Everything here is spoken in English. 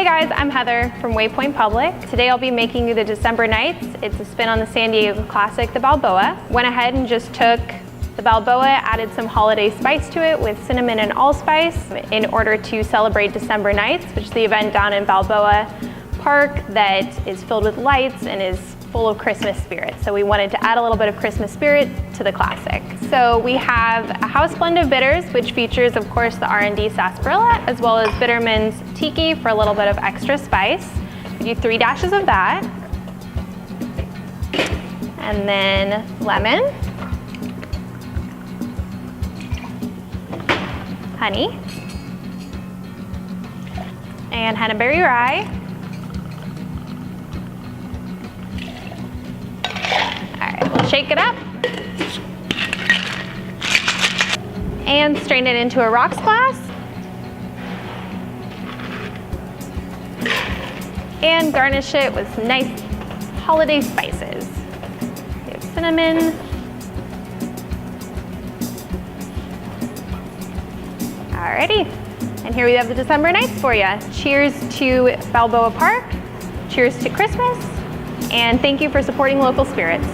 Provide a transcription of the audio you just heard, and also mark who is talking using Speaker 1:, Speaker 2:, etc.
Speaker 1: guys, I'm Heather from Waypoint Public. Today I'll be making you the December Nights. It's a spin on the San Diego classic, the Balboa. Went ahead and just took the Balboa, added some holiday spice to it with cinnamon and allspice in order to celebrate December Nights, which is the event down in Balboa Park that is filled with lights and is full of Christmas spirit. So we wanted to add a little bit of Christmas spirit to the classic. So we have a house blend of bitters, which features, of course, the R&D sarsaparilla, as well as Bitterman's tiki for a little bit of extra spice. We do 3 dashes of that. And then lemon, honey, and henna berry rye. All right, we'll shake it up and strain it into a rocks glass. And garnish it with some nice holiday spices. We have cinnamon, alrighty, and here we have the December Nights for you. Cheers to Balboa Park, cheers to Christmas, and thank you for supporting local spirits.